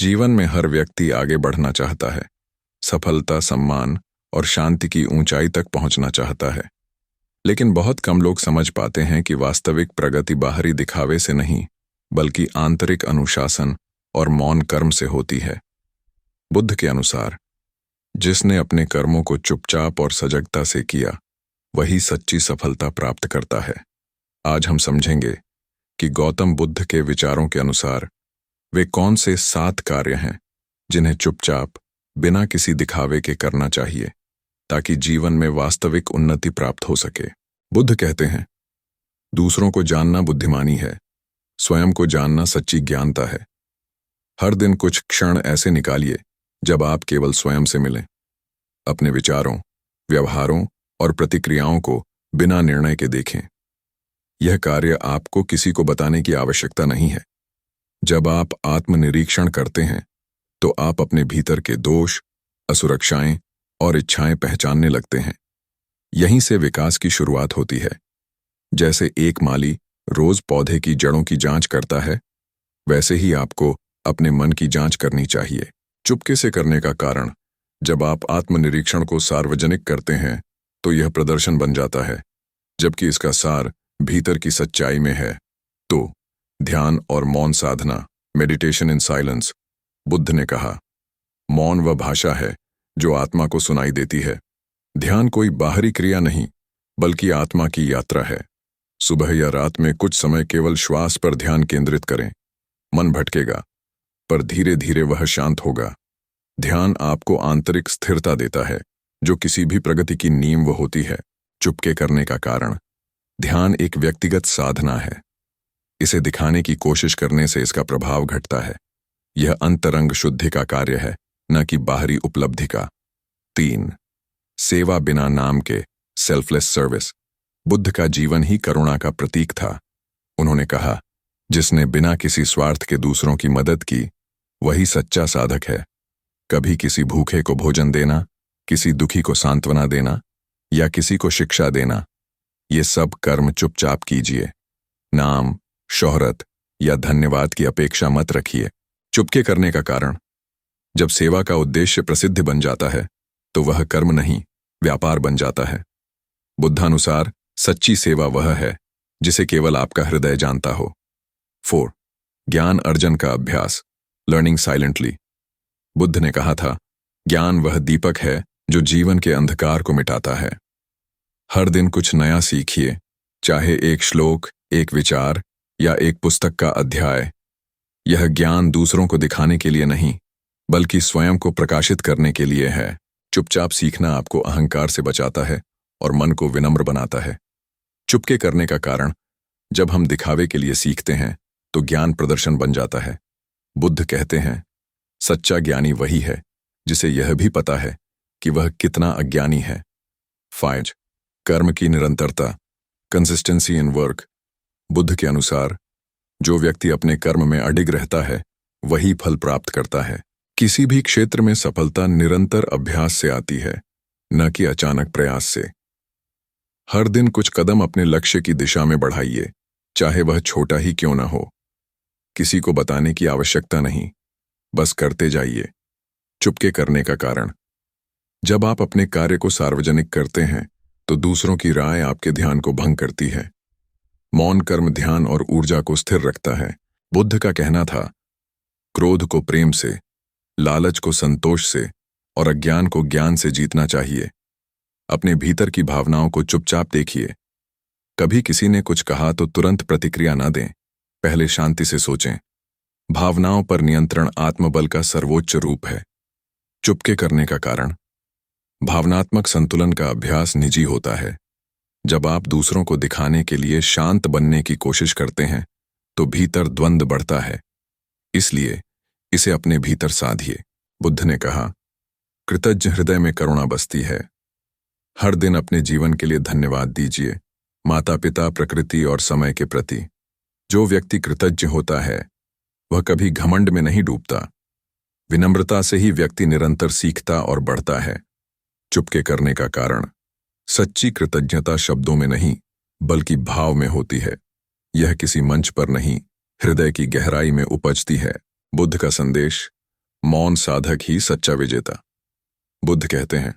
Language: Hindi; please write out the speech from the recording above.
जीवन में हर व्यक्ति आगे बढ़ना चाहता है, सफलता, सम्मान और शांति की ऊंचाई तक पहुंचना चाहता है। लेकिन बहुत कम लोग समझ पाते हैं कि वास्तविक प्रगति बाहरी दिखावे से नहीं, बल्कि आंतरिक अनुशासन और मौन कर्म से होती है। बुद्ध के अनुसार, जिसने अपने कर्मों को चुपचाप और सजगता से किया, वही सच्ची सफलता प्राप्त करता है। आज हम समझेंगे कि गौतम बुद्ध के विचारों के अनुसार वे कौन से 7 कार्य हैं जिन्हें चुपचाप, बिना किसी दिखावे के करना चाहिए, ताकि जीवन में वास्तविक उन्नति प्राप्त हो सके। बुद्ध कहते हैं, दूसरों को जानना बुद्धिमानी है, स्वयं को जानना सच्ची ज्ञानता है। हर दिन कुछ क्षण ऐसे निकालिए जब आप केवल स्वयं से मिलें। अपने विचारों, व्यवहारों और प्रतिक्रियाओं को बिना निर्णय के देखें। यह कार्य आपको किसी को बताने की आवश्यकता नहीं है। जब आप आत्मनिरीक्षण करते हैं, तो आप अपने भीतर के दोष, असुरक्षाएं और इच्छाएं पहचानने लगते हैं। यहीं से विकास की शुरुआत होती है। जैसे एक माली रोज पौधे की जड़ों की जांच करता है, वैसे ही आपको अपने मन की जांच करनी चाहिए। चुपके से करने का कारण, जब आप आत्मनिरीक्षण को सार्वजनिक करते हैं तो यह प्रदर्शन बन जाता है, जबकि इसका सार भीतर की सच्चाई में है। तो ध्यान और मौन साधना, मेडिटेशन इन साइलेंस। बुद्ध ने कहा, मौन वह भाषा है जो आत्मा को सुनाई देती है। ध्यान कोई बाहरी क्रिया नहीं, बल्कि आत्मा की यात्रा है। सुबह या रात में कुछ समय केवल श्वास पर ध्यान केंद्रित करें। मन भटकेगा, पर धीरे धीरे वह शांत होगा। ध्यान आपको आंतरिक स्थिरता देता है, जो किसी भी प्रगति की नींव होती है। चुपके करने का कारण, ध्यान एक व्यक्तिगत साधना है। इसे दिखाने की कोशिश करने से इसका प्रभाव घटता है। यह अंतरंग शुद्धि का कार्य है, न कि बाहरी उपलब्धि का। 3. सेवा बिना नाम के, सेल्फलेस सर्विस। बुद्ध का जीवन ही करुणा का प्रतीक था। उन्होंने कहा, जिसने बिना किसी स्वार्थ के दूसरों की मदद की, वही सच्चा साधक है। कभी किसी भूखे को भोजन देना, किसी दुखी को सांत्वना देना या किसी को शिक्षा देना, ये सब कर्म चुपचाप कीजिए। नाम, शोहरत या धन्यवाद की अपेक्षा मत रखिए। चुपके करने का कारण, जब सेवा का उद्देश्य प्रसिद्ध बन जाता है, तो वह कर्म नहीं, व्यापार बन जाता है। बुद्धानुसार सच्ची सेवा वह है जिसे केवल आपका हृदय जानता हो। 4. ज्ञान अर्जन का अभ्यास, लर्निंग साइलेंटली। बुद्ध ने कहा था, ज्ञान वह दीपक है जो जीवन के अंधकार को मिटाता है। हर दिन कुछ नया सीखिए, चाहे एक श्लोक, एक विचार या एक पुस्तक का अध्याय। यह ज्ञान दूसरों को दिखाने के लिए नहीं, बल्कि स्वयं को प्रकाशित करने के लिए है। चुपचाप सीखना आपको अहंकार से बचाता है और मन को विनम्र बनाता है। चुपके करने का कारण, जब हम दिखावे के लिए सीखते हैं तो ज्ञान प्रदर्शन बन जाता है। बुद्ध कहते हैं, सच्चा ज्ञानी वही है जिसे यह भी पता है कि वह कितना अज्ञानी है। 5. कर्म की निरंतरता, कंसिस्टेंसी इन वर्क। बुद्ध के अनुसार, जो व्यक्ति अपने कर्म में अडिग रहता है, वही फल प्राप्त करता है। किसी भी क्षेत्र में सफलता निरंतर अभ्यास से आती है, न कि अचानक प्रयास से। हर दिन कुछ कदम अपने लक्ष्य की दिशा में बढ़ाइए, चाहे वह छोटा ही क्यों न हो। किसी को बताने की आवश्यकता नहीं, बस करते जाइए। चुपके करने का कारण, जब आप अपने कार्य को सार्वजनिक करते हैं तो दूसरों की राय आपके ध्यान को भंग करती है। मौन कर्म ध्यान और ऊर्जा को स्थिर रखता है। बुद्ध का कहना था, क्रोध को प्रेम से, लालच को संतोष से और अज्ञान को ज्ञान से जीतना चाहिए। अपने भीतर की भावनाओं को चुपचाप देखिए। कभी किसी ने कुछ कहा तो तुरंत प्रतिक्रिया न दें, पहले शांति से सोचें। भावनाओं पर नियंत्रण आत्मबल का सर्वोच्च रूप है। चुपके करने का कारण, भावनात्मक संतुलन का अभ्यास निजी होता है। जब आप दूसरों को दिखाने के लिए शांत बनने की कोशिश करते हैं, तो भीतर द्वंद्व बढ़ता है। इसलिए इसे अपने भीतर साधिए। बुद्ध ने कहा, कृतज्ञ हृदय में करुणा बसती है। हर दिन अपने जीवन के लिए धन्यवाद दीजिए, माता पिता, प्रकृति और समय के प्रति। जो व्यक्ति कृतज्ञ होता है, वह कभी घमंड में नहीं डूबता। विनम्रता से ही व्यक्ति निरंतर सीखता और बढ़ता है। चुपके करने का कारण, सच्ची कृतज्ञता शब्दों में नहीं, बल्कि भाव में होती है। यह किसी मंच पर नहीं, हृदय की गहराई में उपजती है। बुद्ध का संदेश, मौन साधक ही सच्चा विजेता। बुद्ध कहते हैं,